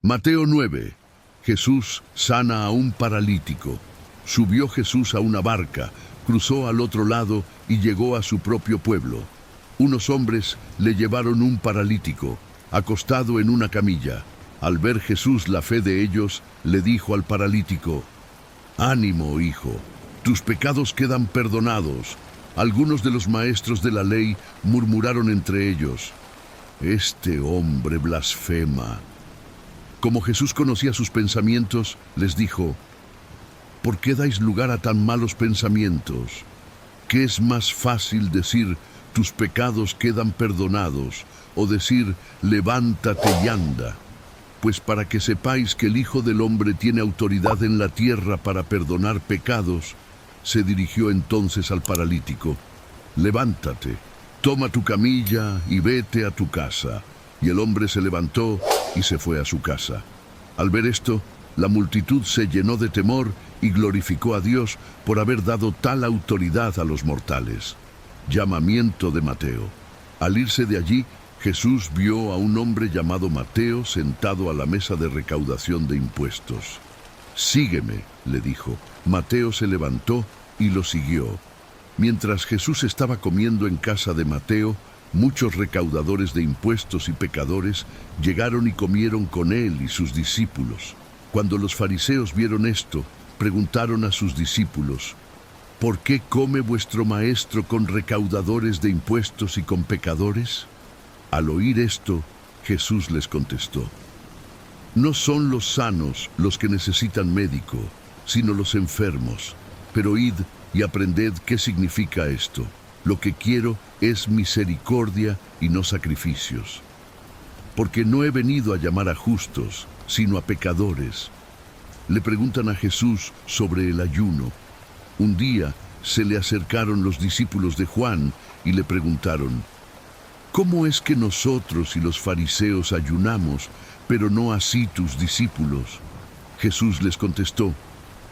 Mateo 9. Jesús sana a un paralítico. Subió Jesús a una barca, cruzó al otro lado y llegó a su propio pueblo. Unos hombres le llevaron un paralítico, acostado en una camilla. Al ver Jesús la fe de ellos, le dijo al paralítico: «Ánimo, hijo, tus pecados quedan perdonados». Algunos de los maestros de la ley murmuraron entre ellos: «Este hombre blasfema». Como Jesús conocía sus pensamientos, les dijo: «¿Por qué dais lugar a tan malos pensamientos? ¿Qué es más fácil decir, tus pecados quedan perdonados, o decir, levántate y anda? Pues para que sepáis que el Hijo del Hombre tiene autoridad en la tierra para perdonar pecados», se dirigió entonces al paralítico: «Levántate, toma tu camilla y vete a tu casa». Y el hombre se levantó y se fue a su casa. Al ver esto, la multitud se llenó de temor y glorificó a Dios por haber dado tal autoridad a los mortales. Llamamiento de Mateo. Al irse de allí, Jesús vio a un hombre llamado Mateo sentado a la mesa de recaudación de impuestos. «Sígueme», le dijo. Mateo se levantó y lo siguió. Mientras Jesús estaba comiendo en casa de Mateo, muchos recaudadores de impuestos y pecadores llegaron y comieron con él y sus discípulos. Cuando los fariseos vieron esto, preguntaron a sus discípulos: «¿Por qué come vuestro maestro con recaudadores de impuestos y con pecadores?». Al oír esto, Jesús les contestó: «No son los sanos los que necesitan médico, sino los enfermos. Pero id y aprended qué significa esto. Lo que quiero es misericordia y no sacrificios. Porque no he venido a llamar a justos, sino a pecadores». Le preguntan a Jesús sobre el ayuno. Un día se le acercaron los discípulos de Juan y le preguntaron: «¿Cómo es que nosotros y los fariseos ayunamos, pero no así tus discípulos?». Jesús les contestó: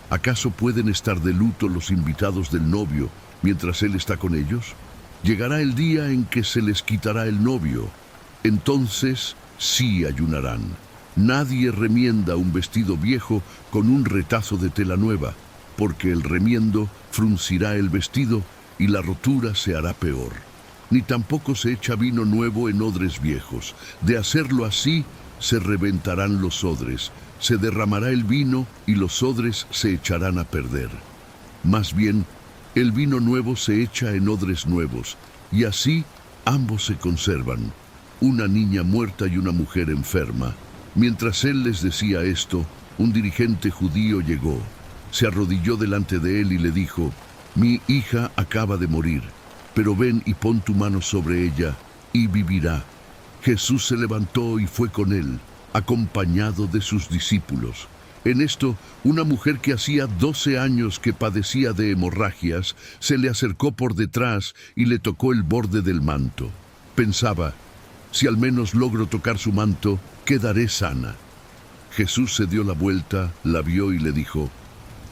«¿Acaso pueden estar de luto los invitados del novio mientras él está con ellos? Llegará el día en que se les quitará el novio. Entonces sí ayunarán. Nadie remienda un vestido viejo con un retazo de tela nueva, porque el remiendo fruncirá el vestido y la rotura se hará peor. Ni tampoco se echa vino nuevo en odres viejos. De hacerlo así, se reventarán los odres, se derramará el vino y los odres se echarán a perder. Más bien, el vino nuevo se echa en odres nuevos, y así ambos se conservan, una niña muerta y una mujer enferma». Mientras él les decía esto, un dirigente judío llegó. Se arrodilló delante de él y le dijo: «Mi hija acaba de morir, pero ven y pon tu mano sobre ella, y vivirá». Jesús se levantó y fue con él, acompañado de sus discípulos. En esto, una mujer que hacía 12 años que padecía de hemorragias, se le acercó por detrás y le tocó el borde del manto. Pensaba: «Si al menos logro tocar su manto, quedaré sana». Jesús se dio la vuelta, la vio y le dijo: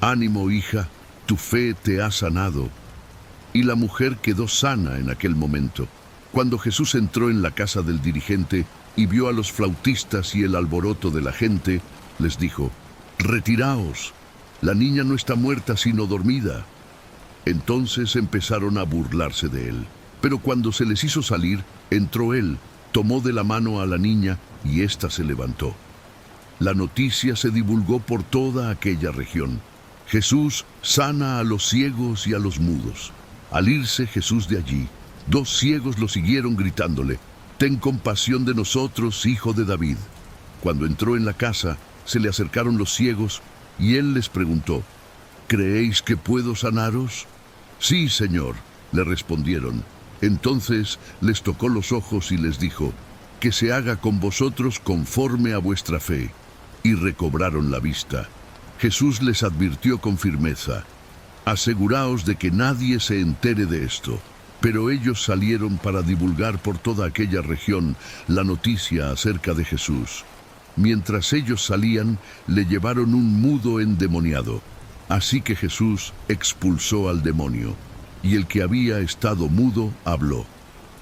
«Ánimo, hija, tu fe te ha sanado». Y la mujer quedó sana en aquel momento. Cuando Jesús entró en la casa del dirigente y vio a los flautistas y el alboroto de la gente, les dijo: «Retiraos, la niña no está muerta sino dormida». Entonces empezaron a burlarse de él. Pero cuando se les hizo salir, entró él, tomó de la mano a la niña y ésta se levantó. La noticia se divulgó por toda aquella región. Jesús sana a los ciegos y a los mudos. Al irse Jesús de allí, 2 ciegos lo siguieron gritándole: «Ten compasión de nosotros, hijo de David». Cuando entró en la casa, se le acercaron los ciegos y él les preguntó: «¿Creéis que puedo sanaros?». «Sí, Señor», le respondieron. Entonces les tocó los ojos y les dijo: «Que se haga con vosotros conforme a vuestra fe». Y recobraron la vista. Jesús les advirtió con firmeza: «Aseguraos de que nadie se entere de esto». Pero ellos salieron para divulgar por toda aquella región la noticia acerca de Jesús. Mientras ellos salían, le llevaron un mudo endemoniado. Así que Jesús expulsó al demonio, y el que había estado mudo habló.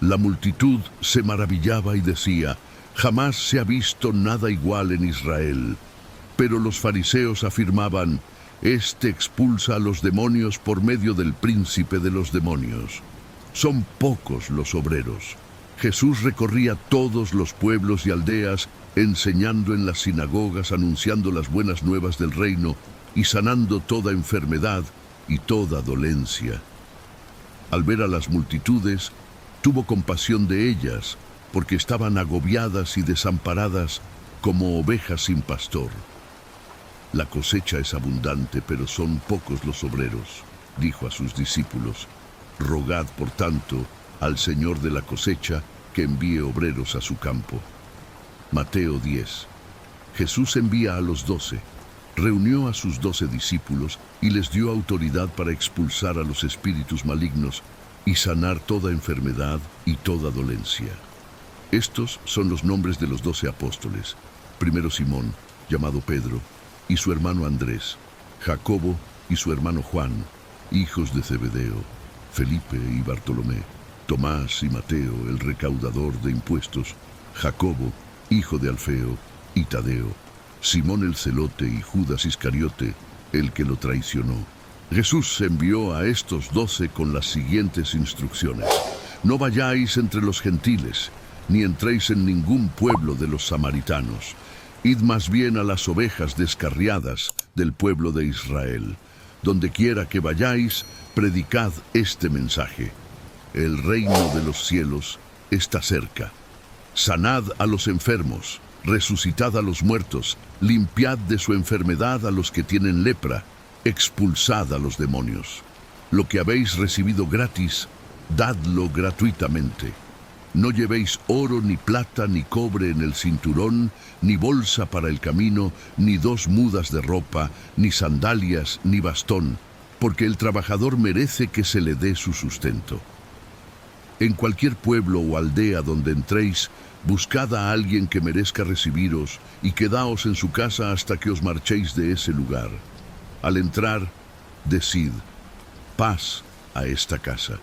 La multitud se maravillaba y decía: Jamás se ha visto nada igual en Israel. Pero los fariseos afirmaban: «Este expulsa a los demonios por medio del príncipe de los demonios». Son pocos los obreros. Jesús recorría todos los pueblos y aldeas, enseñando en las sinagogas, anunciando las buenas nuevas del reino y sanando toda enfermedad y toda dolencia. Al ver a las multitudes, tuvo compasión de ellas, porque estaban agobiadas y desamparadas como ovejas sin pastor. «La cosecha es abundante, pero son pocos los obreros», dijo a sus discípulos. «Rogad, por tanto, al Señor de la cosecha que envíe obreros a su campo». Mateo 10. Jesús envía a los 12, reunió a sus 12 discípulos y les dio autoridad para expulsar a los espíritus malignos y sanar toda enfermedad y toda dolencia. Estos son los nombres de los 12 apóstoles. Primero Simón, llamado Pedro, y su hermano Andrés, Jacobo y su hermano Juan, hijos de Zebedeo, Felipe y Bartolomé, Tomás y Mateo, el recaudador de impuestos, Jacobo, hijo de Alfeo, y Tadeo, Simón el celote y Judas Iscariote, el que lo traicionó. Jesús envió a estos 12 con las siguientes instrucciones: «No vayáis entre los gentiles, ni entréis en ningún pueblo de los samaritanos. Id más bien a las ovejas descarriadas del pueblo de Israel. Donde quiera que vayáis, predicad este mensaje: el reino de los cielos está cerca. Sanad a los enfermos, resucitad a los muertos, limpiad de su enfermedad a los que tienen lepra, expulsad a los demonios. Lo que habéis recibido gratis, dadlo gratuitamente. No llevéis oro, ni plata, ni cobre en el cinturón, ni bolsa para el camino, ni 2 mudas de ropa, ni sandalias, ni bastón, porque el trabajador merece que se le dé su sustento. En cualquier pueblo o aldea donde entréis, buscad a alguien que merezca recibiros y quedaos en su casa hasta que os marchéis de ese lugar. Al entrar, decid: paz a esta casa.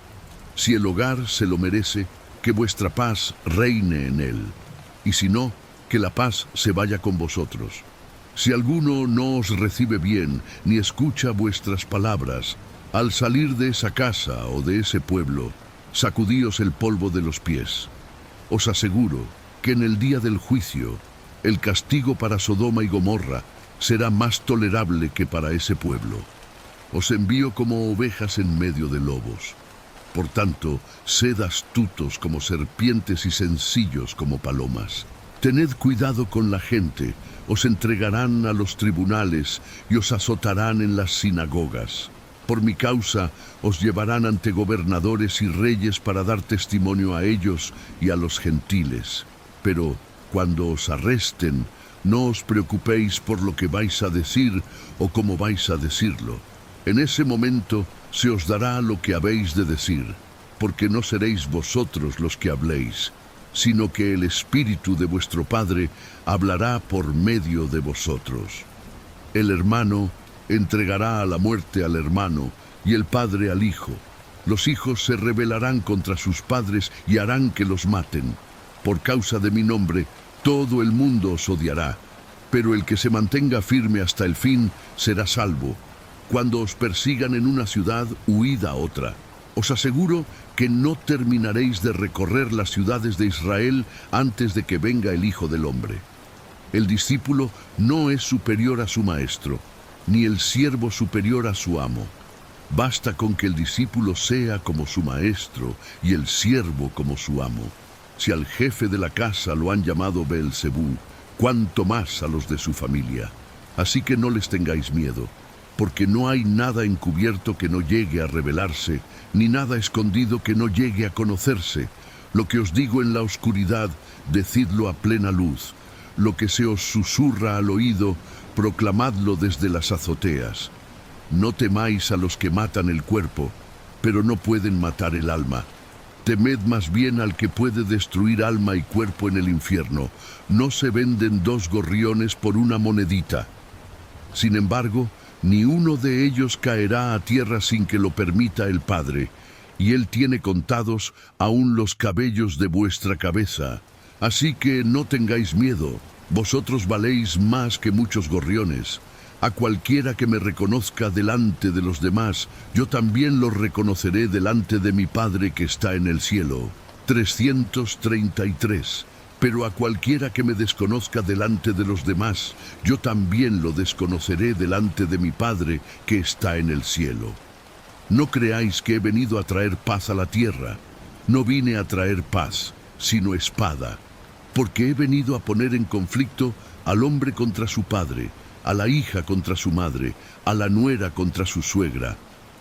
Si el hogar se lo merece, que vuestra paz reine en él, y si no, que la paz se vaya con vosotros. Si alguno no os recibe bien, ni escucha vuestras palabras, al salir de esa casa o de ese pueblo, sacudíos el polvo de los pies. Os aseguro que en el día del juicio, el castigo para Sodoma y Gomorra será más tolerable que para ese pueblo. Os envío como ovejas en medio de lobos. Por tanto, sed astutos como serpientes y sencillos como palomas. Tened cuidado con la gente, os entregarán a los tribunales y os azotarán en las sinagogas. Por mi causa os llevarán ante gobernadores y reyes para dar testimonio a ellos y a los gentiles. Pero cuando os arresten, no os preocupéis por lo que vais a decir o cómo vais a decirlo. En ese momento se os dará lo que habéis de decir, porque no seréis vosotros los que habléis, sino que el Espíritu de vuestro Padre hablará por medio de vosotros. El hermano entregará a la muerte al hermano y el padre al hijo. Los hijos se rebelarán contra sus padres y harán que los maten. Por causa de mi nombre, todo el mundo os odiará, pero el que se mantenga firme hasta el fin será salvo. Cuando os persigan en una ciudad, huid a otra. Os aseguro que no terminaréis de recorrer las ciudades de Israel antes de que venga el Hijo del Hombre. El discípulo no es superior a su maestro, ni el siervo superior a su amo. Basta con que el discípulo sea como su maestro y el siervo como su amo. Si al jefe de la casa lo han llamado Beelzebú, cuánto más a los de su familia. Así que no les tengáis miedo, porque no hay nada encubierto que no llegue a revelarse, ni nada escondido que no llegue a conocerse. Lo que os digo en la oscuridad, decidlo a plena luz. Lo que se os susurra al oído, proclamadlo desde las azoteas. No temáis a los que matan el cuerpo, pero no pueden matar el alma. Temed más bien al que puede destruir alma y cuerpo en el infierno. No se venden 2 gorriones por una monedita. Sin embargo, ni uno de ellos caerá a tierra sin que lo permita el Padre, y Él tiene contados aún los cabellos de vuestra cabeza. Así que no tengáis miedo, vosotros valéis más que muchos gorriones. A cualquiera que me reconozca delante de los demás, yo también lo reconoceré delante de mi Padre que está en el cielo. 333. Pero a cualquiera que me desconozca delante de los demás, yo también lo desconoceré delante de mi Padre que está en el cielo. No creáis que he venido a traer paz a la tierra. No vine a traer paz, sino espada. Porque he venido a poner en conflicto al hombre contra su padre, a la hija contra su madre, a la nuera contra su suegra.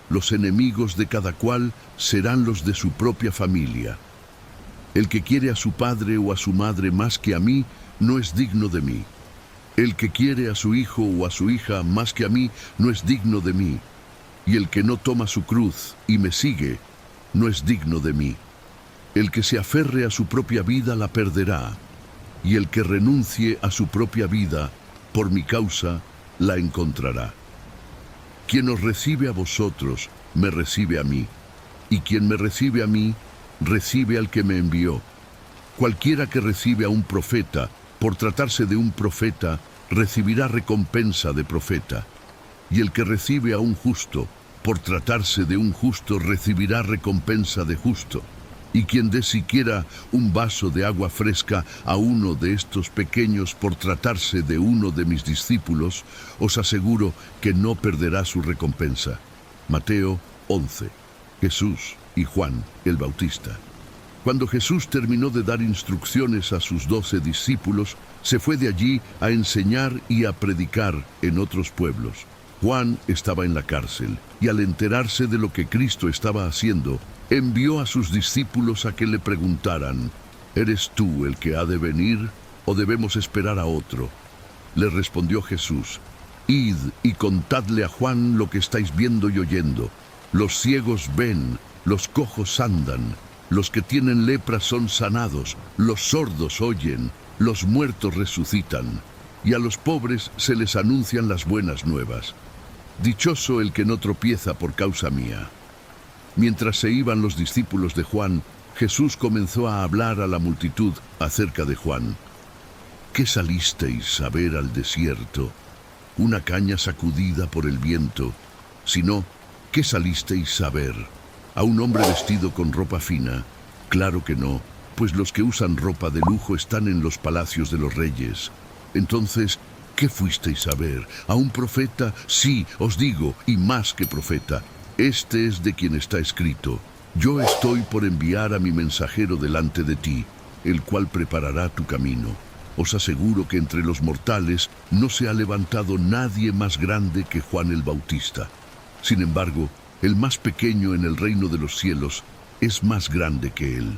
Los enemigos de cada cual serán los de su propia familia. El que quiere a su padre o a su madre más que a mí, no es digno de mí. El que quiere a su hijo o a su hija más que a mí, no es digno de mí. Y el que no toma su cruz y me sigue, no es digno de mí. El que se aferre a su propia vida la perderá, y el que renuncie a su propia vida, por mi causa, la encontrará. Quien os recibe a vosotros, me recibe a mí, y quien me recibe a mí, recibe al que me envió. Cualquiera que recibe a un profeta, por tratarse de un profeta, recibirá recompensa de profeta. Y el que recibe a un justo, por tratarse de un justo, recibirá recompensa de justo. Y quien dé siquiera un vaso de agua fresca a uno de estos pequeños por tratarse de uno de mis discípulos, os aseguro que no perderá su recompensa. Mateo 11. Jesús y Juan el Bautista. Cuando Jesús terminó de dar instrucciones a sus 12 discípulos, se fue de allí a enseñar y a predicar en otros pueblos. Juan estaba en la cárcel, y al enterarse de lo que Cristo estaba haciendo, envió a sus discípulos a que le preguntaran: ¿eres tú el que ha de venir, o debemos esperar a otro? Le respondió Jesús: id y contadle a Juan lo que estáis viendo y oyendo. Los ciegos ven, los cojos andan, los que tienen lepra son sanados, los sordos oyen, los muertos resucitan, y a los pobres se les anuncian las buenas nuevas. Dichoso el que no tropieza por causa mía. Mientras se iban los discípulos de Juan, Jesús comenzó a hablar a la multitud acerca de Juan. ¿Qué salisteis a ver al desierto? ¿Una caña sacudida por el viento? Si no, ¿qué salisteis a ver? ¿A un hombre vestido con ropa fina? Claro que no, pues los que usan ropa de lujo están en los palacios de los reyes. Entonces, ¿qué fuisteis a ver? ¿A un profeta? Sí, os digo, y más que profeta. Este es de quien está escrito: yo estoy por enviar a mi mensajero delante de ti, el cual preparará tu camino. Os aseguro que entre los mortales no se ha levantado nadie más grande que Juan el Bautista. Sin embargo, el más pequeño en el reino de los cielos es más grande que él.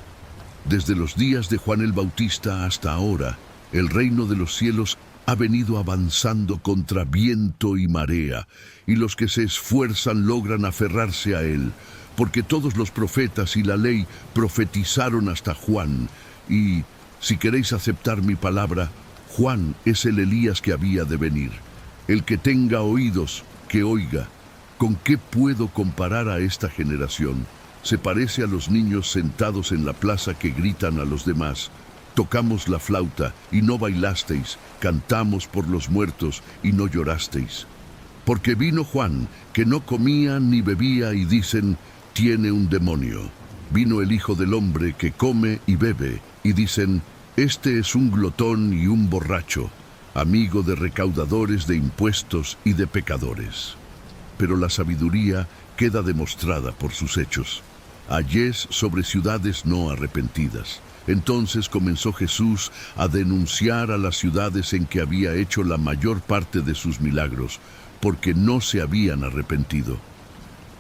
Desde los días de Juan el Bautista hasta ahora, el reino de los cielos ha venido avanzando contra viento y marea, y los que se esfuerzan logran aferrarse a él, porque todos los profetas y la ley profetizaron hasta Juan, y, si queréis aceptar mi palabra, Juan es el Elías que había de venir. El que tenga oídos, que oiga. ¿Con qué puedo comparar a esta generación? Se parece a los niños sentados en la plaza que gritan a los demás: tocamos la flauta y no bailasteis, cantamos por los muertos y no llorasteis. Porque vino Juan, que no comía ni bebía, y dicen: tiene un demonio. Vino el Hijo del Hombre, que come y bebe, y dicen: este es un glotón y un borracho, amigo de recaudadores de impuestos y de pecadores. Pero la sabiduría queda demostrada por sus hechos. Ayes sobre ciudades no arrepentidas. Entonces comenzó Jesús a denunciar a las ciudades en que había hecho la mayor parte de sus milagros, porque no se habían arrepentido.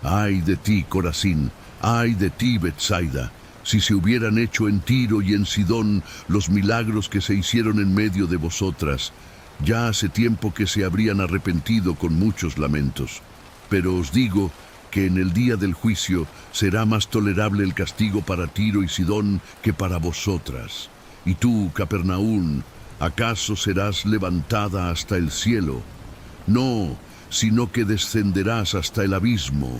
¡Ay de ti, Corazín! ¡Ay de ti, Betsaida! Si se hubieran hecho en Tiro y en Sidón los milagros que se hicieron en medio de vosotras, ya hace tiempo que se habrían arrepentido con muchos lamentos. Pero os digo que en el día del juicio será más tolerable el castigo para Tiro y Sidón que para vosotras. Y tú, Capernaún, ¿acaso serás levantada hasta el cielo? No, sino que descenderás hasta el abismo.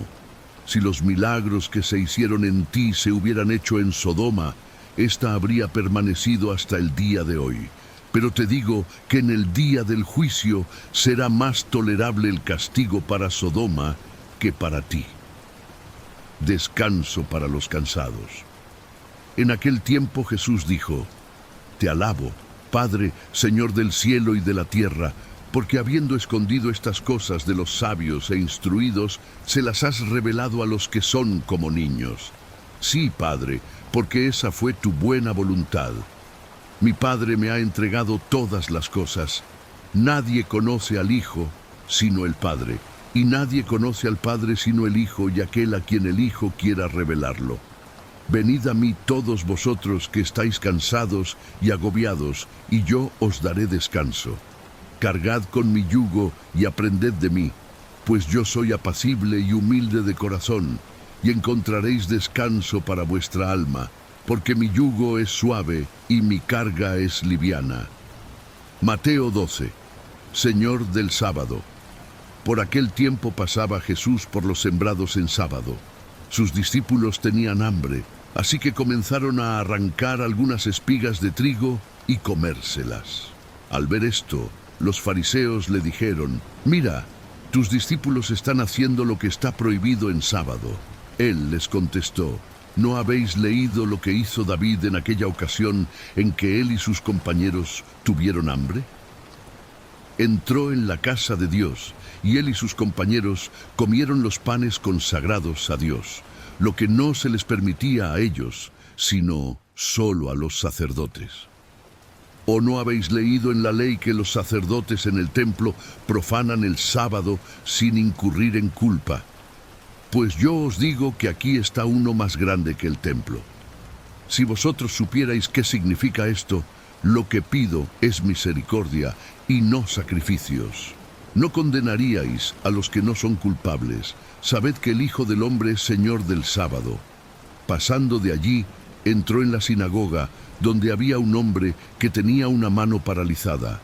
Si los milagros que se hicieron en ti se hubieran hecho en Sodoma, ésta habría permanecido hasta el día de hoy. Pero te digo que en el día del juicio será más tolerable el castigo para Sodoma que para ti. Descanso para los cansados. En aquel tiempo Jesús dijo: Te alabo, Padre, Señor del cielo y de la tierra, porque habiendo escondido estas cosas de los sabios e instruidos, se las has revelado a los que son como niños. Sí, Padre, porque esa fue tu buena voluntad. Mi Padre me ha entregado todas las cosas. Nadie conoce al Hijo sino el Padre, y nadie conoce al Padre sino el Hijo y aquel a quien el Hijo quiera revelarlo. Venid a mí todos vosotros que estáis cansados y agobiados, y yo os daré descanso. Cargad con mi yugo y aprended de mí, pues yo soy apacible y humilde de corazón, y encontraréis descanso para vuestra alma, porque mi yugo es suave y mi carga es liviana. Mateo 12. Señor del sábado. Por aquel tiempo pasaba Jesús por los sembrados en sábado. Sus discípulos tenían hambre, así que comenzaron a arrancar algunas espigas de trigo y comérselas. Al ver esto, los fariseos le dijeron: Mira, tus discípulos están haciendo lo que está prohibido en sábado. Él les contestó: ¿No habéis leído lo que hizo David en aquella ocasión en que él y sus compañeros tuvieron hambre? Entró en la casa de Dios, y él y sus compañeros comieron los panes consagrados a Dios, lo que no se les permitía a ellos, sino solo a los sacerdotes. ¿O no habéis leído en la ley que los sacerdotes en el templo profanan el sábado sin incurrir en culpa? Pues yo os digo que aquí está uno más grande que el templo. Si vosotros supierais qué significa esto, lo que pido es misericordia y no sacrificios. No condenaríais a los que no son culpables. Sabed que el Hijo del Hombre es Señor del sábado. Pasando de allí, entró en la sinagoga, donde había un hombre que tenía una mano paralizada.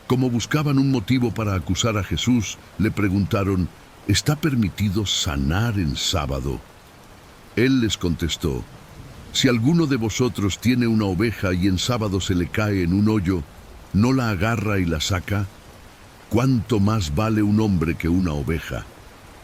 Como buscaban un motivo para acusar a Jesús, le preguntaron: ¿Está permitido sanar en sábado? Él les contestó: Si alguno de vosotros tiene una oveja y en sábado se le cae en un hoyo, ¿no la agarra y la saca? ¿Cuánto más vale un hombre que una oveja?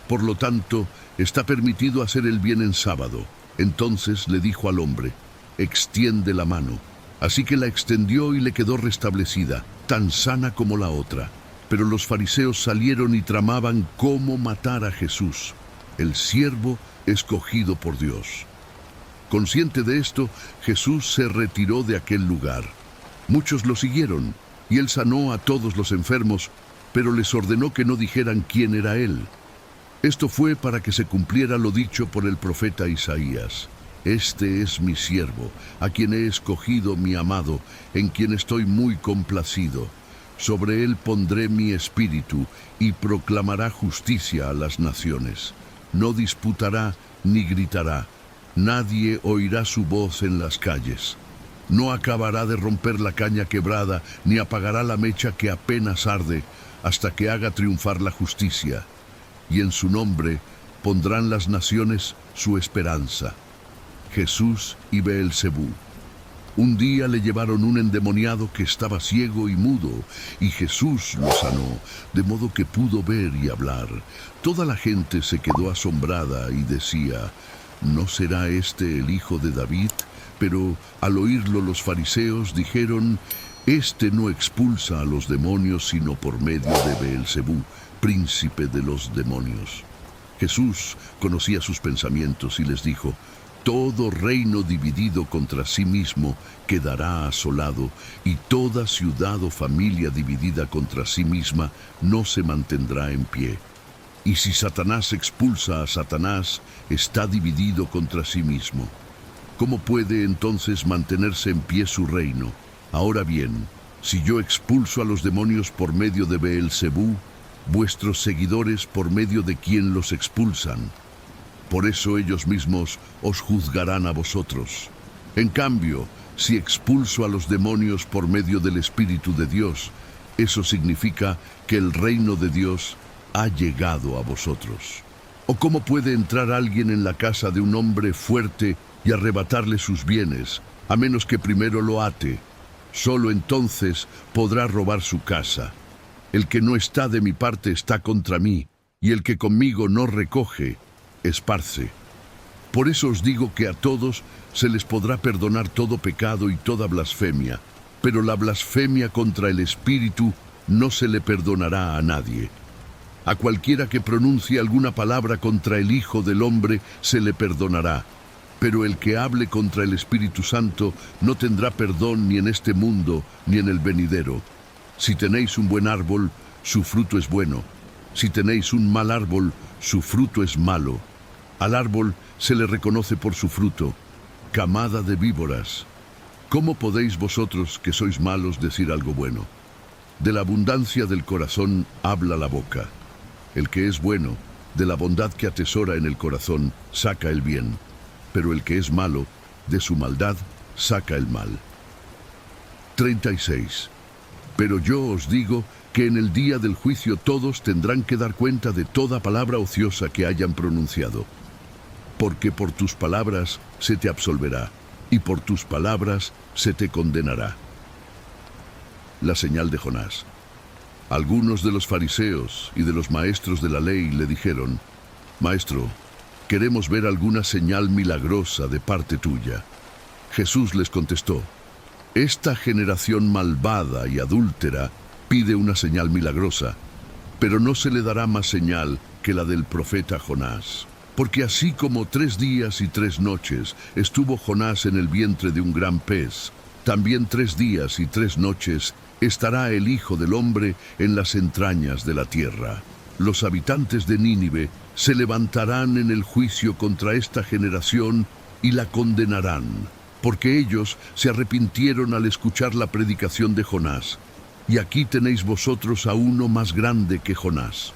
Por lo tanto, está permitido hacer el bien en sábado. Entonces le dijo al hombre: Extiende la mano. Así que la extendió y le quedó restablecida, tan sana como la otra. Pero los fariseos salieron y tramaban cómo matar a Jesús, el siervo escogido por Dios. Consciente de esto, Jesús se retiró de aquel lugar. Muchos lo siguieron, y él sanó a todos los enfermos, pero les ordenó que no dijeran quién era él. Esto fue para que se cumpliera lo dicho por el profeta Isaías: Este es mi siervo, a quien he escogido, mi amado, en quien estoy muy complacido. Sobre él pondré mi espíritu, y proclamará justicia a las naciones. No disputará ni gritará. Nadie oirá su voz en las calles. No acabará de romper la caña quebrada, ni apagará la mecha que apenas arde, hasta que haga triunfar la justicia. Y en su nombre pondrán las naciones su esperanza. Jesús y Beelzebú. Un día le llevaron un endemoniado que estaba ciego y mudo, y Jesús lo sanó, de modo que pudo ver y hablar. Toda la gente se quedó asombrada y decía: ¿No será este el hijo de David? Pero al oírlo los fariseos dijeron: Este no expulsa a los demonios sino por medio de Beelzebú, príncipe de los demonios. Jesús conocía sus pensamientos y les dijo: Todo reino dividido contra sí mismo quedará asolado, y toda ciudad o familia dividida contra sí misma no se mantendrá en pie. Y si Satanás expulsa a Satanás, está dividido contra sí mismo. ¿Cómo puede entonces mantenerse en pie su reino? Ahora bien, si yo expulso a los demonios por medio de Beelzebú, vuestros seguidores por medio de quién los expulsan. Por eso ellos mismos os juzgarán a vosotros. En cambio, si expulso a los demonios por medio del Espíritu de Dios, eso significa que el reino de Dios ha llegado a vosotros. ¿O cómo puede entrar alguien en la casa de un hombre fuerte y arrebatarle sus bienes, a menos que primero lo ate. Solo entonces podrá robar su casa. El que no está de mi parte está contra mí, y el que conmigo no recoge, esparce. Por eso os digo que a todos se les podrá perdonar todo pecado y toda blasfemia, pero la blasfemia contra el Espíritu no se le perdonará a nadie. A cualquiera que pronuncie alguna palabra contra el Hijo del Hombre se le perdonará, pero el que hable contra el Espíritu Santo no tendrá perdón ni en este mundo ni en el venidero. Si tenéis un buen árbol, su fruto es bueno. Si tenéis un mal árbol, su fruto es malo. Al árbol se le reconoce por su fruto. Camada de víboras, ¿cómo podéis vosotros, que sois malos, decir algo bueno? De la abundancia del corazón habla la boca. El que es bueno, de la bondad que atesora en el corazón, saca el bien. Pero el que es malo, de su maldad, saca el mal. 36. Pero yo os digo que en el día del juicio todos tendrán que dar cuenta de toda palabra ociosa que hayan pronunciado. Porque por tus palabras se te absolverá, y por tus palabras se te condenará. La señal de Jonás. Algunos de los fariseos y de los maestros de la ley le dijeron: Maestro, queremos ver alguna señal milagrosa de parte tuya. Jesús les contestó: Esta generación malvada y adúltera pide una señal milagrosa, pero no se le dará más señal que la del profeta Jonás. Porque así como 3 días y 3 noches estuvo Jonás en el vientre de un gran pez, también 3 días y 3 noches estará el Hijo del Hombre en las entrañas de la tierra. Los habitantes de Nínive se levantarán en el juicio contra esta generación y la condenarán, porque ellos se arrepintieron al escuchar la predicación de Jonás. Y aquí tenéis vosotros a uno más grande que Jonás.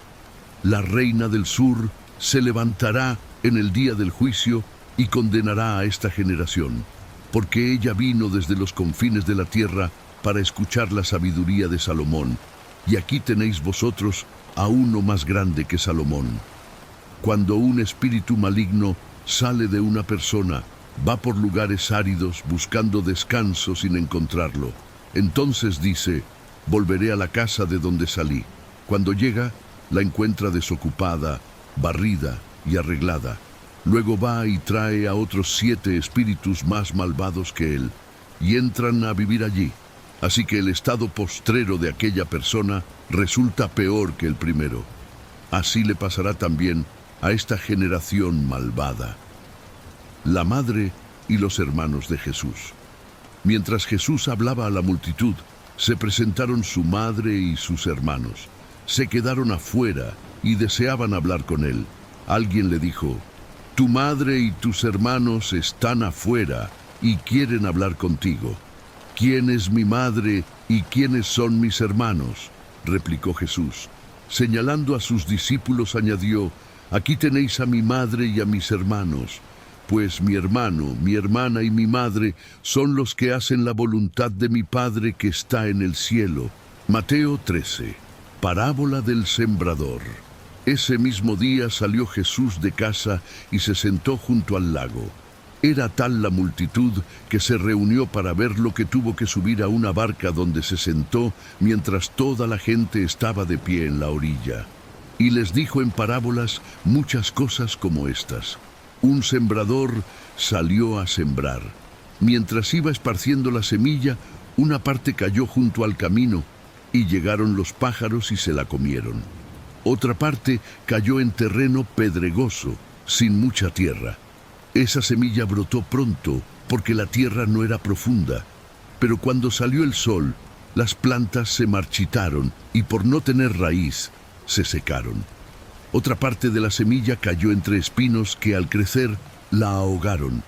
La reina del sur se levantará en el día del juicio y condenará a esta generación, porque ella vino desde los confines de la tierra para escuchar la sabiduría de Salomón. Y aquí tenéis vosotros a uno más grande que Salomón. Cuando un espíritu maligno sale de una persona, va por lugares áridos buscando descanso sin encontrarlo. Entonces dice: volveré a la casa de donde salí. Cuando llega, la encuentra desocupada, barrida y arreglada. Luego va y trae a otros 7 espíritus más malvados que él, y entran a vivir allí. Así que el estado postrero de aquella persona resulta peor que el primero. Así le pasará también a esta generación malvada. La madre y los hermanos de Jesús. Mientras Jesús hablaba a la multitud, se presentaron su madre y sus hermanos. Se quedaron afuera y deseaban hablar con él. Alguien le dijo: Tu madre y tus hermanos están afuera y quieren hablar contigo. ¿Quién es mi madre y quiénes son mis hermanos?, replicó Jesús. Señalando a sus discípulos añadió: Aquí tenéis a mi madre y a mis hermanos, pues mi hermano, mi hermana y mi madre son los que hacen la voluntad de mi Padre que está en el cielo. Mateo 13. Parábola del sembrador. Ese mismo día salió Jesús de casa y se sentó junto al lago. Era tal la multitud que se reunió para verlo que tuvo que subir a una barca donde se sentó mientras toda la gente estaba de pie en la orilla. Y les dijo en parábolas muchas cosas como estas. Un sembrador salió a sembrar. Mientras iba esparciendo la semilla, una parte cayó junto al camino, y llegaron los pájaros y se la comieron. Otra parte cayó en terreno pedregoso, sin mucha tierra. Esa semilla brotó pronto, porque la tierra no era profunda. Pero cuando salió el sol, las plantas se marchitaron, y por no tener raíz, se secaron. Otra parte de la semilla cayó entre espinos que al crecer la ahogaron.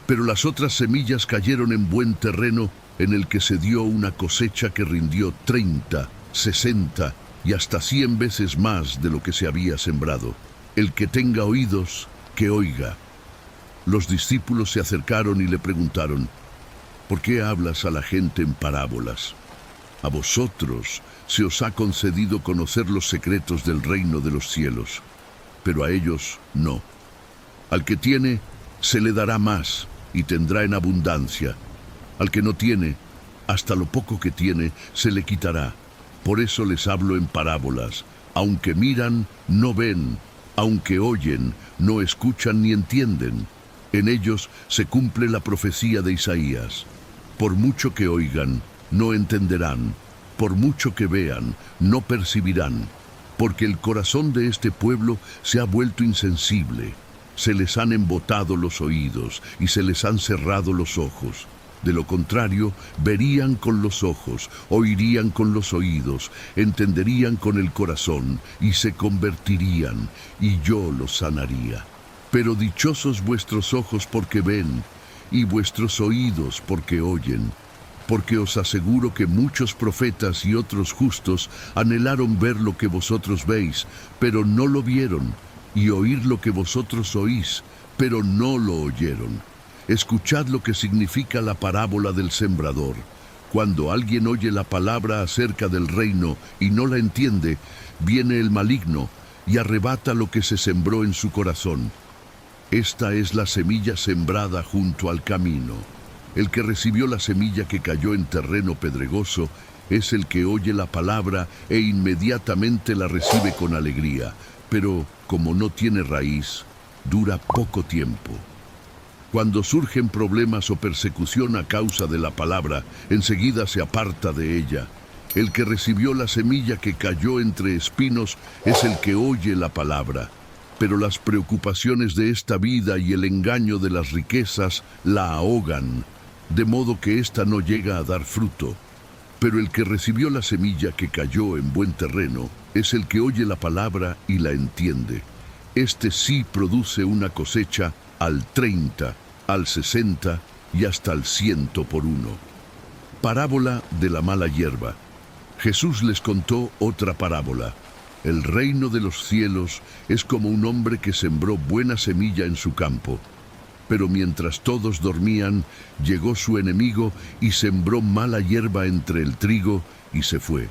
Pero las otras semillas cayeron en buen terreno, en el que se dio una cosecha que rindió 30, 60 y hasta 100 veces más de lo que se había sembrado. El que tenga oídos, que oiga. Los discípulos se acercaron y le preguntaron: ¿Por qué hablas a la gente en parábolas? A vosotros se os ha concedido conocer los secretos del reino de los cielos, pero a ellos no. Al que tiene, se le dará más y tendrá en abundancia, Al que no tiene, hasta lo poco que tiene, se le quitará. Por eso les hablo en parábolas. Aunque miran, no ven. Aunque oyen, no escuchan ni entienden. En ellos se cumple la profecía de Isaías. Por mucho que oigan, no entenderán. Por mucho que vean, no percibirán. Porque el corazón de este pueblo se ha vuelto insensible. Se les han embotado los oídos y se les han cerrado los ojos. De lo contrario, verían con los ojos, oirían con los oídos, entenderían con el corazón y se convertirían, y yo los sanaría. Pero dichosos vuestros ojos porque ven, y vuestros oídos porque oyen. Porque os aseguro que muchos profetas y otros justos anhelaron ver lo que vosotros veis, pero no lo vieron, y oír lo que vosotros oís, pero no lo oyeron. Escuchad lo que significa la parábola del sembrador. Cuando alguien oye la palabra acerca del reino y no la entiende, viene el maligno y arrebata lo que se sembró en su corazón. Esta es la semilla sembrada junto al camino. El que recibió la semilla que cayó en terreno pedregoso es el que oye la palabra e inmediatamente la recibe con alegría, pero como no tiene raíz, dura poco tiempo. Cuando surgen problemas o persecución a causa de la palabra, enseguida se aparta de ella. El que recibió la semilla que cayó entre espinos es el que oye la palabra. Pero las preocupaciones de esta vida y el engaño de las riquezas la ahogan, de modo que ésta no llega a dar fruto. Pero el que recibió la semilla que cayó en buen terreno es el que oye la palabra y la entiende. Este sí produce una cosecha al 30, al 60 y hasta al 100 por uno. Parábola de la mala hierba. Jesús les contó otra parábola. El reino de los cielos es como un hombre que sembró buena semilla en su campo. Pero mientras todos dormían, llegó su enemigo y sembró mala hierba entre el trigo y se fue.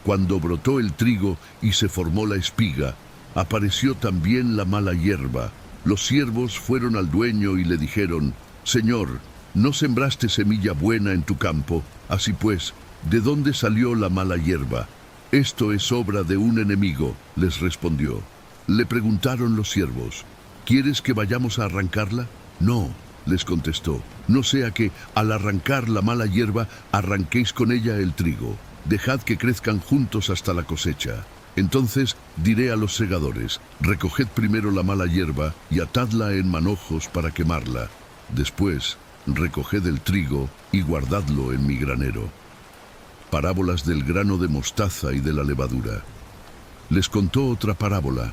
Cuando brotó el trigo y se formó la espiga, apareció también la mala hierba. Los siervos fueron al dueño y le dijeron: «Señor, ¿no sembraste semilla buena en tu campo? Así pues, ¿de dónde salió la mala hierba?» «Esto es obra de un enemigo», les respondió. Le preguntaron los siervos: «¿Quieres que vayamos a arrancarla?» «No», les contestó, «no sea que, al arrancar la mala hierba, arranquéis con ella el trigo. Dejad que crezcan juntos hasta la cosecha. Entonces diré a los segadores: recoged primero la mala hierba y atadla en manojos para quemarla. Después, recoged el trigo y guardadlo en mi granero». Parábolas del grano de mostaza y de la levadura. Les contó otra parábola.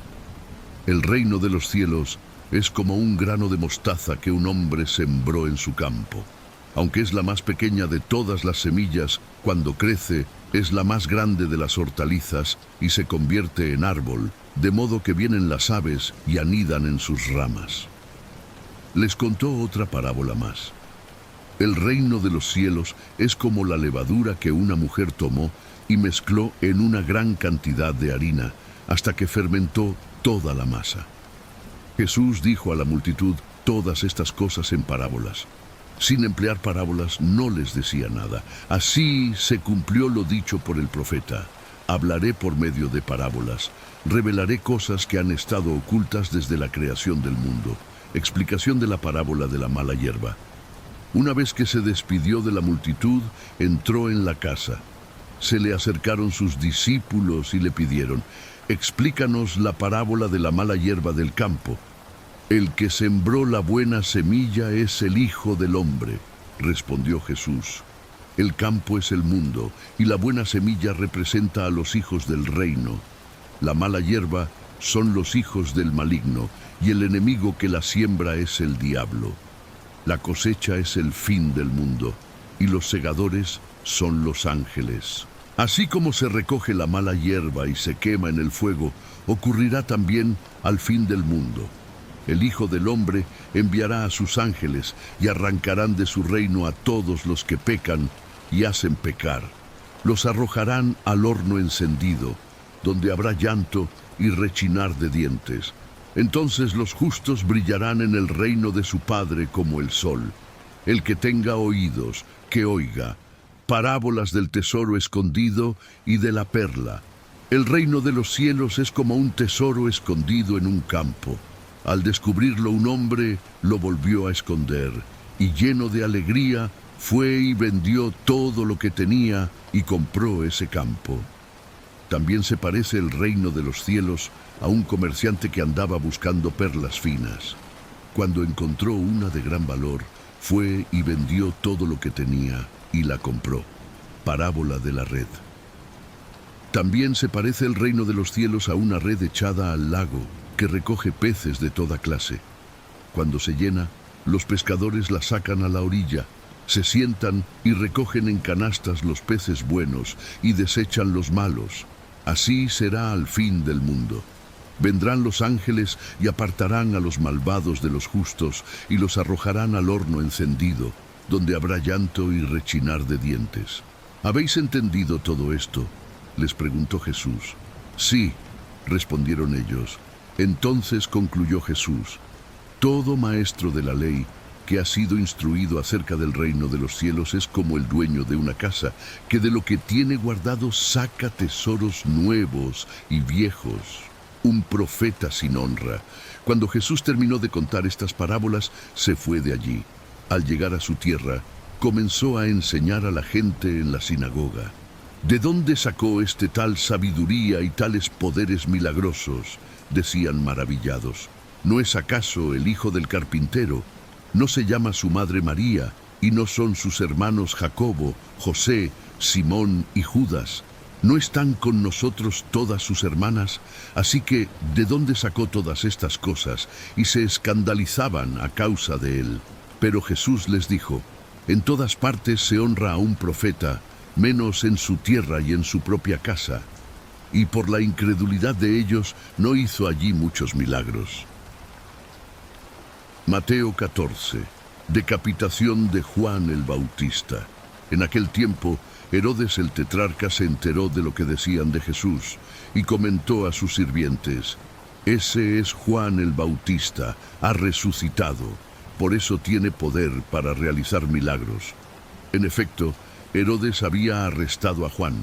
El reino de los cielos es como un grano de mostaza que un hombre sembró en su campo. Aunque es la más pequeña de todas las semillas, cuando crece es la más grande de las hortalizas y se convierte en árbol, de modo que vienen las aves y anidan en sus ramas. Les contó otra parábola más. El reino de los cielos es como la levadura que una mujer tomó y mezcló en una gran cantidad de harina, hasta que fermentó toda la masa. Jesús dijo a la multitud todas estas cosas en parábolas. Sin emplear parábolas no les decía nada. Así se cumplió lo dicho por el profeta: hablaré por medio de parábolas, revelaré cosas que han estado ocultas desde la creación del mundo. Explicación de la parábola de la mala hierba. Una vez que se despidió de la multitud, entró en la casa. Se le acercaron sus discípulos y le pidieron: «Explícanos la parábola de la mala hierba del campo». «El que sembró la buena semilla es el Hijo del Hombre», respondió Jesús. «El campo es el mundo, y la buena semilla representa a los hijos del reino. La mala hierba son los hijos del maligno, y el enemigo que la siembra es el diablo. La cosecha es el fin del mundo, y los segadores son los ángeles. Así como se recoge la mala hierba y se quema en el fuego, ocurrirá también al fin del mundo. El Hijo del Hombre enviará a sus ángeles y arrancarán de su reino a todos los que pecan y hacen pecar. Los arrojarán al horno encendido, donde habrá llanto y rechinar de dientes. Entonces los justos brillarán en el reino de su Padre como el sol. El que tenga oídos, que oiga. Parábolas del tesoro escondido y de la perla. El reino de los cielos es como un tesoro escondido en un campo. Al descubrirlo un hombre, lo volvió a esconder, y lleno de alegría, fue y vendió todo lo que tenía y compró ese campo. También se parece el reino de los cielos a un comerciante que andaba buscando perlas finas. Cuando encontró una de gran valor, fue y vendió todo lo que tenía y la compró. Parábola de la red. También se parece el reino de los cielos a una red echada al lago que recoge peces de toda clase. Cuando se llena, los pescadores la sacan a la orilla, se sientan y recogen en canastas los peces buenos y desechan los malos. Así será al fin del mundo. Vendrán los ángeles y apartarán a los malvados de los justos y los arrojarán al horno encendido, donde habrá llanto y rechinar de dientes. ¿Habéis entendido todo esto?, les preguntó Jesús. Sí, respondieron ellos. Entonces concluyó Jesús: todo maestro de la ley que ha sido instruido acerca del reino de los cielos es como el dueño de una casa, que de lo que tiene guardado saca tesoros nuevos y viejos. Un profeta sin honra. Cuando Jesús terminó de contar estas parábolas, se fue de allí. Al llegar a su tierra, comenzó a enseñar a la gente en la sinagoga. ¿De dónde sacó este tal sabiduría y tales poderes milagrosos?, decían maravillados. ¿No es acaso el hijo del carpintero? ¿No se llama su madre María? ¿Y no son sus hermanos Jacobo, José, Simón y Judas? ¿No están con nosotros todas sus hermanas? Así que, ¿de dónde sacó todas estas cosas? Y se escandalizaban a causa de él. Pero Jesús les dijo: en todas partes se honra a un profeta, menos en su tierra y en su propia casa. Y por la incredulidad de ellos no hizo allí muchos milagros. Mateo 14. Decapitación de Juan el Bautista. En aquel tiempo, Herodes el tetrarca se enteró de lo que decían de Jesús y comentó a sus sirvientes: ese es Juan el Bautista, ha resucitado, por eso tiene poder para realizar milagros. En efecto, Herodes había arrestado a Juan,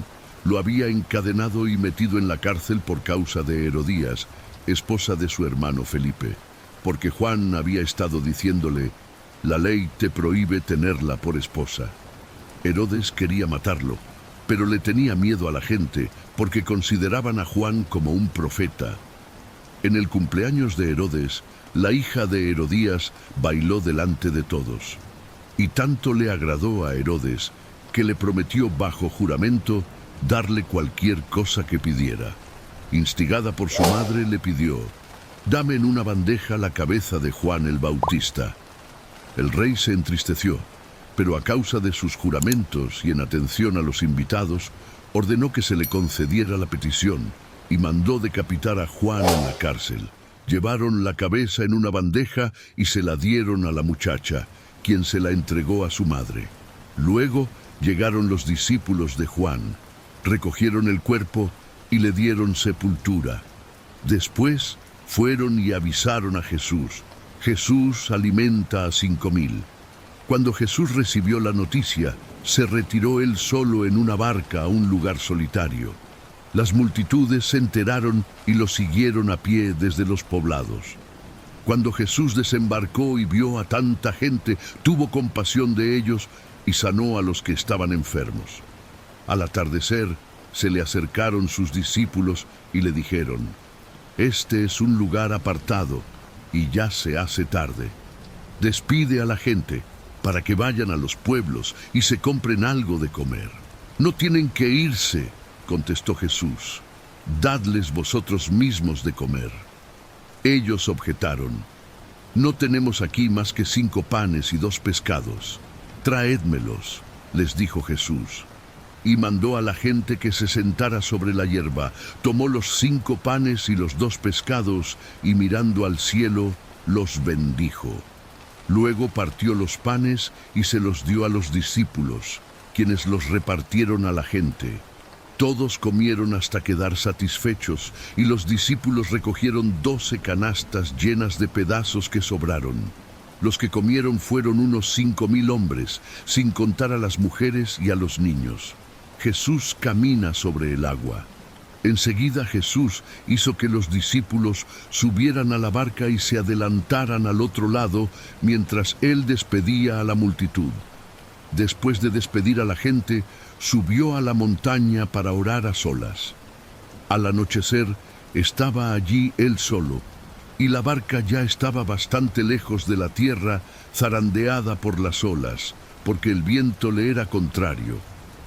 lo había encadenado y metido en la cárcel por causa de Herodías, esposa de su hermano Felipe, porque Juan había estado diciéndole: la ley te prohíbe tenerla por esposa. Herodes quería matarlo, pero le tenía miedo a la gente porque consideraban a Juan como un profeta. En el cumpleaños de Herodes, la hija de Herodías bailó delante de todos. Y tanto le agradó a Herodes que le prometió bajo juramento darle cualquier cosa que pidiera. Instigada por su madre, le pidió: dame en una bandeja la cabeza de Juan el Bautista. El rey se entristeció, pero a causa de sus juramentos y en atención a los invitados, ordenó que se le concediera la petición y mandó decapitar a Juan en la cárcel. Llevaron la cabeza en una bandeja y se la dieron a la muchacha, quien se la entregó a su madre. Luego llegaron los discípulos de Juan, recogieron el cuerpo y le dieron sepultura. Después fueron y avisaron a Jesús. Jesús alimenta a 5,000. Cuando Jesús recibió la noticia, se retiró él solo en una barca a un lugar solitario. Las multitudes se enteraron y lo siguieron a pie desde los poblados. Cuando Jesús desembarcó y vio a tanta gente, tuvo compasión de ellos y sanó a los que estaban enfermos. Al atardecer, se le acercaron sus discípulos y le dijeron: este es un lugar apartado y ya se hace tarde. Despide a la gente para que vayan a los pueblos y se compren algo de comer. No tienen que irse, contestó Jesús. Dadles vosotros mismos de comer. Ellos objetaron: no tenemos aquí más que 5 panes y 2 pescados. Traédmelos, les dijo Jesús. Y mandó a la gente que se sentara sobre la hierba. Tomó los 5 panes y los 2 pescados y mirando al cielo, los bendijo. Luego partió los panes y se los dio a los discípulos, quienes los repartieron a la gente. Todos comieron hasta quedar satisfechos, y los discípulos recogieron 12 canastas llenas de pedazos que sobraron. Los que comieron fueron unos 5.000 hombres, sin contar a las mujeres y a los niños. Jesús camina sobre el agua. Enseguida Jesús hizo que los discípulos subieran a la barca y se adelantaran al otro lado mientras él despedía a la multitud. Después de despedir a la gente, subió a la montaña para orar a solas. Al anochecer, estaba allí él solo, y la barca ya estaba bastante lejos de la tierra, zarandeada por las olas, porque el viento le era contrario.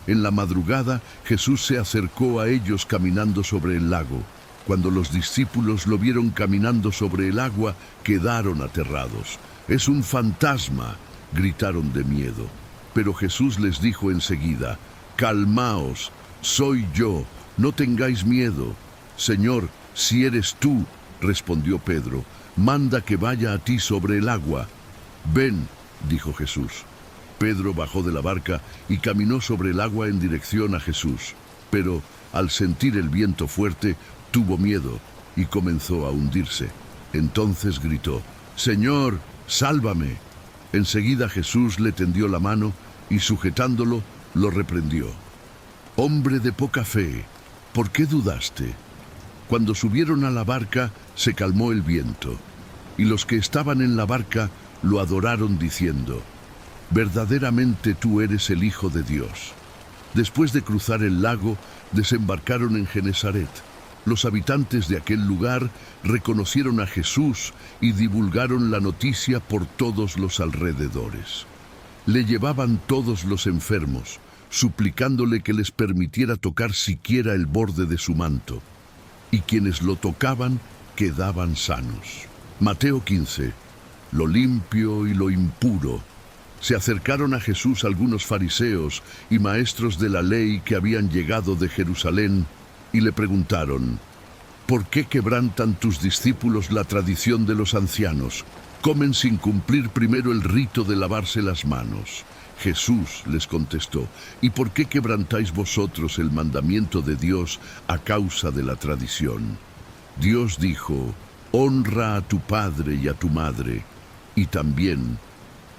En la madrugada, Jesús se acercó a ellos caminando sobre el lago. Cuando los discípulos lo vieron caminando sobre el agua, quedaron aterrados. «¡Es un fantasma!», gritaron de miedo. Pero Jesús les dijo enseguida: «Calmaos, soy yo, no tengáis miedo». «Señor, si eres tú», respondió Pedro, «manda que vaya a ti sobre el agua». «Ven», dijo Jesús. Pedro bajó de la barca y caminó sobre el agua en dirección a Jesús. Pero, al sentir el viento fuerte, tuvo miedo y comenzó a hundirse. Entonces gritó: «Señor, sálvame». Enseguida Jesús le tendió la mano y, sujetándolo, lo reprendió. «Hombre de poca fe, ¿por qué dudaste?». Cuando subieron a la barca, se calmó el viento, y los que estaban en la barca lo adoraron diciendo: «Verdaderamente tú eres el Hijo de Dios». Después de cruzar el lago, desembarcaron en Genesaret. Los habitantes de aquel lugar reconocieron a Jesús y divulgaron la noticia por todos los alrededores. Le llevaban todos los enfermos, suplicándole que les permitiera tocar siquiera el borde de su manto, y quienes lo tocaban quedaban sanos. Mateo 15. Lo limpio y lo impuro. Se acercaron a Jesús algunos fariseos y maestros de la ley que habían llegado de Jerusalén y le preguntaron: «¿Por qué quebrantan tus discípulos la tradición de los ancianos? Comen sin cumplir primero el rito de lavarse las manos». Jesús les contestó: «¿Y por qué quebrantáis vosotros el mandamiento de Dios a causa de la tradición? Dios dijo: honra a tu padre y a tu madre, y también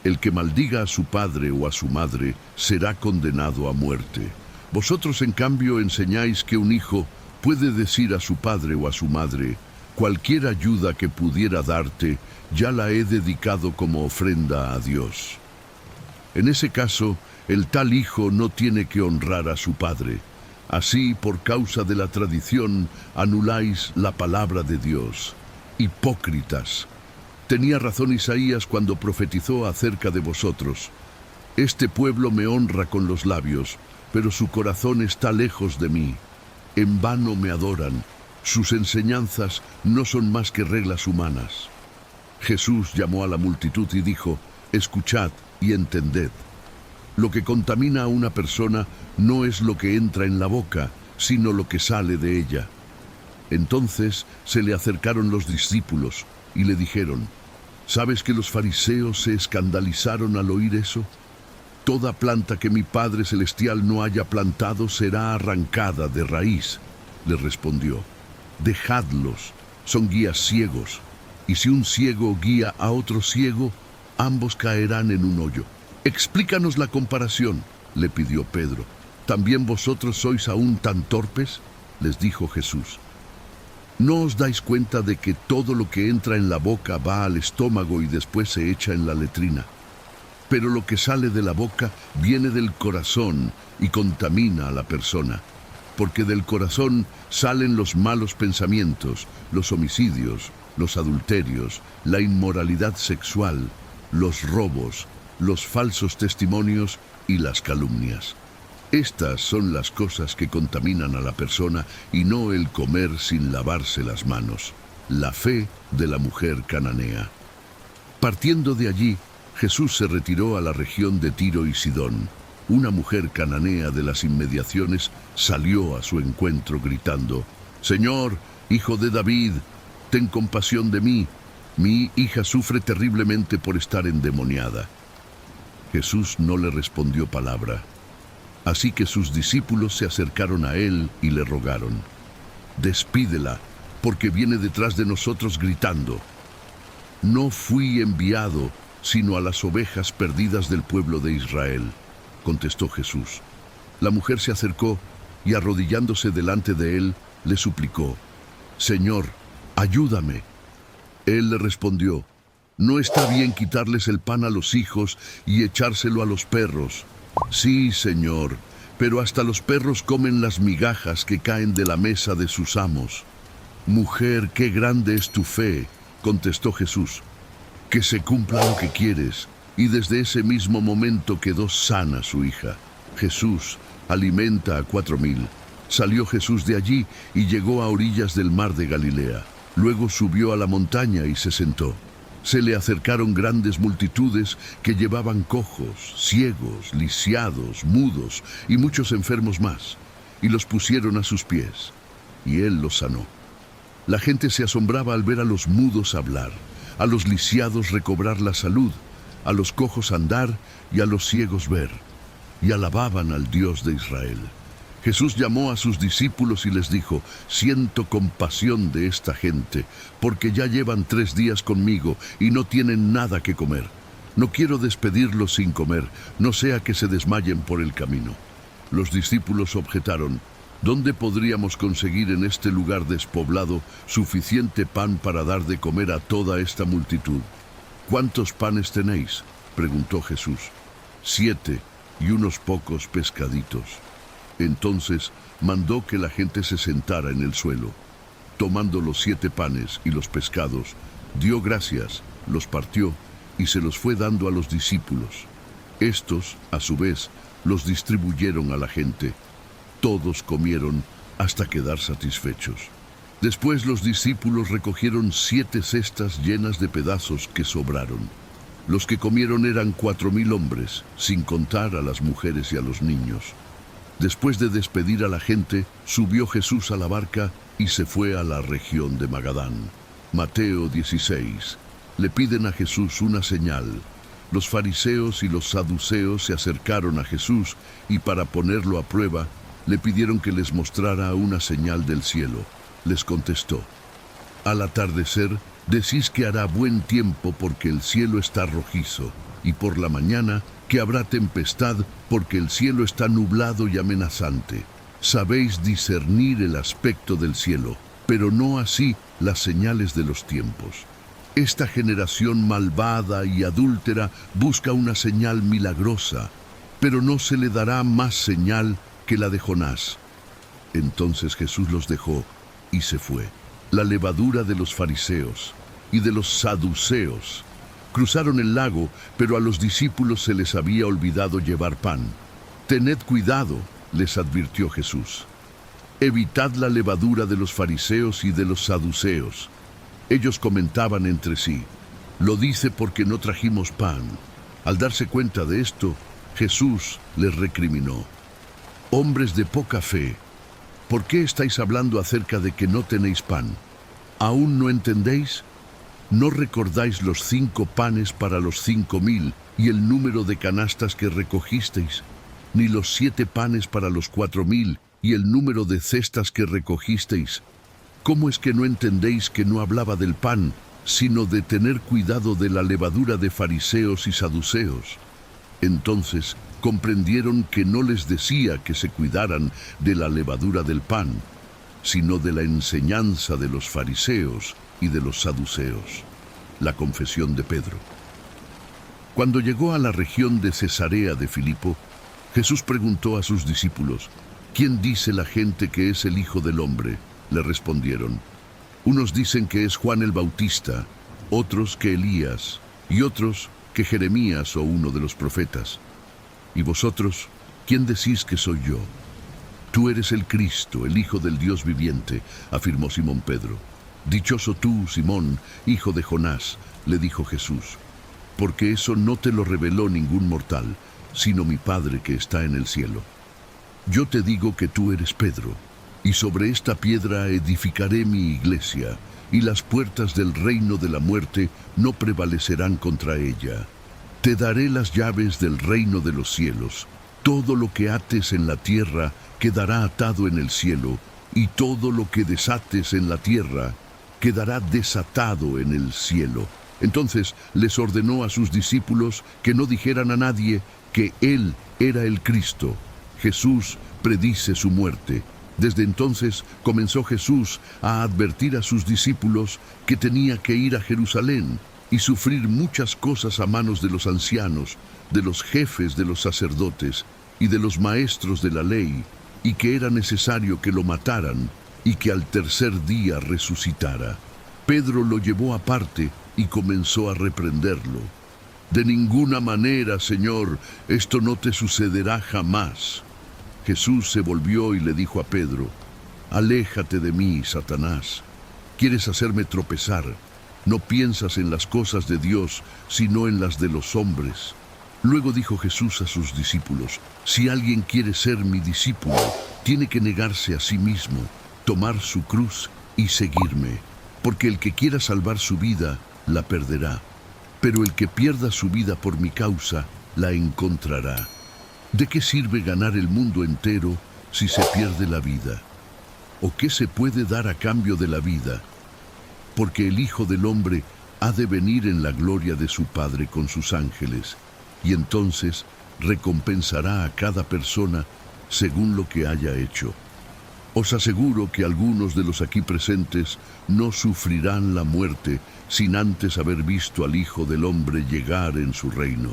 el que maldiga a su padre o a su madre será condenado a muerte. Vosotros, en cambio, enseñáis que un hijo puede decir a su padre o a su madre: cualquier ayuda que pudiera darte, ya la he dedicado como ofrenda a Dios. En ese caso, el tal hijo no tiene que honrar a su padre. Así, por causa de la tradición, anuláis la palabra de Dios. Hipócritas. Tenía razón Isaías cuando profetizó acerca de vosotros: este pueblo me honra con los labios, pero su corazón está lejos de mí. En vano me adoran, sus enseñanzas no son más que reglas humanas». Jesús llamó a la multitud y dijo: «Escuchad y entended. Lo que contamina a una persona no es lo que entra en la boca, sino lo que sale de ella». Entonces se le acercaron los discípulos y le dijeron: «¿Sabes que los fariseos se escandalizaron al oír eso? Toda planta que mi Padre Celestial no haya plantado será arrancada de raíz». Le respondió: «Dejadlos, son guías ciegos, y si un ciego guía a otro ciego, ambos caerán en un hoyo». «Explícanos la comparación», le pidió Pedro. «¿También vosotros sois aún tan torpes?», les dijo Jesús. ¿No os dais cuenta de que todo lo que entra en la boca va al estómago y después se echa en la letrina? Pero lo que sale de la boca viene del corazón y contamina a la persona, porque del corazón salen los malos pensamientos, los homicidios, los adulterios, la inmoralidad sexual, los robos, los falsos testimonios y las calumnias. Estas son las cosas que contaminan a la persona, y no el comer sin lavarse las manos. La fe de la mujer cananea. Partiendo de allí, Jesús se retiró a la región de Tiro y Sidón. Una mujer cananea de las inmediaciones salió a su encuentro gritando: «Señor, hijo de David, ten compasión de mí. Mi hija sufre terriblemente por estar endemoniada». Jesús no le respondió palabra. Así que sus discípulos se acercaron a él y le rogaron: «Despídela, porque viene detrás de nosotros gritando». «No fui enviado, sino a las ovejas perdidas del pueblo de Israel, contestó Jesús. La mujer se acercó y arrodillándose delante de él, le suplicó, Señor, ayúdame. Él le respondió, no está bien quitarles el pan a los hijos y echárselo a los perros. Sí, Señor, pero hasta los perros comen las migajas que caen de la mesa de sus amos. Mujer, qué grande es tu fe, contestó Jesús. Que se cumpla lo que quieres. Y desde ese mismo momento quedó sana su hija. Jesús alimenta a 4,000. Salió Jesús de allí y llegó a orillas del mar de Galilea. Luego subió a la montaña y se sentó. Se le acercaron grandes multitudes que llevaban cojos, ciegos, lisiados, mudos y muchos enfermos más, y los pusieron a sus pies, y él los sanó. La gente se asombraba al ver a los mudos hablar, a los lisiados recobrar la salud, a los cojos andar y a los ciegos ver, y alababan al Dios de Israel. Jesús llamó a sus discípulos y les dijo, siento compasión de esta gente, porque ya llevan 3 días conmigo y no tienen nada que comer. No quiero despedirlos sin comer, no sea que se desmayen por el camino. Los discípulos objetaron, ¿dónde podríamos conseguir en este lugar despoblado suficiente pan para dar de comer a toda esta multitud? ¿Cuántos panes tenéis?, preguntó Jesús. 7, y unos pocos pescaditos. Entonces mandó que la gente se sentara en el suelo. Tomando los 7 panes y los pescados, dio gracias, los partió y se los fue dando a los discípulos. Estos, a su vez, los distribuyeron a la gente. Todos comieron hasta quedar satisfechos. Después los discípulos recogieron 7 cestas llenas de pedazos que sobraron. Los que comieron eran 4,000 hombres, sin contar a las mujeres y a los niños. Después de despedir a la gente, subió Jesús a la barca y se fue a la región de Magadán. Mateo 16. Le piden a Jesús una señal. Los fariseos y los saduceos se acercaron a Jesús y para ponerlo a prueba, le pidieron que les mostrara una señal del cielo. Les contestó, al atardecer decís que hará buen tiempo porque el cielo está rojizo, y por la mañana que habrá tempestad porque el cielo está nublado y amenazante. Sabéis discernir el aspecto del cielo, pero no así las señales de los tiempos. Esta generación malvada y adúltera busca una señal milagrosa, pero no se le dará más señal que la de Jonás. Entonces Jesús los dejó y se fue. La levadura de los fariseos y de los saduceos cruzaron el lago, pero a los discípulos se les había olvidado llevar pan. Tened cuidado, les advirtió Jesús. Evitad la levadura de los fariseos y de los saduceos. Ellos comentaban entre sí, lo dice porque no trajimos pan. Al darse cuenta de esto, Jesús les recriminó. Hombres de poca fe, ¿por qué estáis hablando acerca de que no tenéis pan? ¿Aún no entendéis? ¿No recordáis los 5 panes para los 5,000 y el número de canastas que recogisteis? ¿Ni los 7 panes para los 4,000 y el número de cestas que recogisteis? ¿Cómo es que no entendéis que no hablaba del pan, sino de tener cuidado de la levadura de fariseos y saduceos? Entonces comprendieron que no les decía que se cuidaran de la levadura del pan, sino de la enseñanza de los fariseos y de los saduceos. La confesión de Pedro. Cuando llegó a la región de Cesarea de Filipo, Jesús preguntó a sus discípulos, ¿quién dice la gente que es el Hijo del Hombre? Le respondieron, unos dicen que es Juan el Bautista, otros que Elías, y otros que Jeremías o uno de los profetas. ¿Y vosotros, quién decís que soy yo? Tú eres el Cristo, el Hijo del Dios viviente, afirmó Simón Pedro. Dichoso tú, Simón, hijo de Jonás, le dijo Jesús, porque eso no te lo reveló ningún mortal, sino mi Padre que está en el cielo. Yo te digo que tú eres Pedro, y sobre esta piedra edificaré mi iglesia, y las puertas del reino de la muerte no prevalecerán contra ella. Te daré las llaves del reino de los cielos. Todo lo que ates en la tierra quedará atado en el cielo, y todo lo que desates en la tierra quedará desatado en el cielo. Entonces les ordenó a sus discípulos que no dijeran a nadie que Él era el Cristo. Jesús predice su muerte. Desde entonces comenzó Jesús a advertir a sus discípulos que tenía que ir a Jerusalén y sufrir muchas cosas a manos de los ancianos, de los jefes de los sacerdotes y de los maestros de la ley, y que era necesario que lo mataran y que al tercer día resucitara. Pedro lo llevó aparte y comenzó a reprenderlo. «De ninguna manera, Señor, esto no te sucederá jamás». Jesús se volvió y le dijo a Pedro: «Aléjate de mí, Satanás. Quieres hacerme tropezar. No piensas en las cosas de Dios, sino en las de los hombres». Luego dijo Jesús a sus discípulos: «Si alguien quiere ser mi discípulo, tiene que negarse a sí mismo, tomar su cruz y seguirme. Porque el que quiera salvar su vida, la perderá. Pero el que pierda su vida por mi causa, la encontrará. ¿De qué sirve ganar el mundo entero si se pierde la vida? ¿O qué se puede dar a cambio de la vida? Porque el Hijo del Hombre ha de venir en la gloria de su Padre con sus ángeles, y entonces recompensará a cada persona según lo que haya hecho. Os aseguro que algunos de los aquí presentes no sufrirán la muerte sin antes haber visto al Hijo del Hombre llegar en su reino».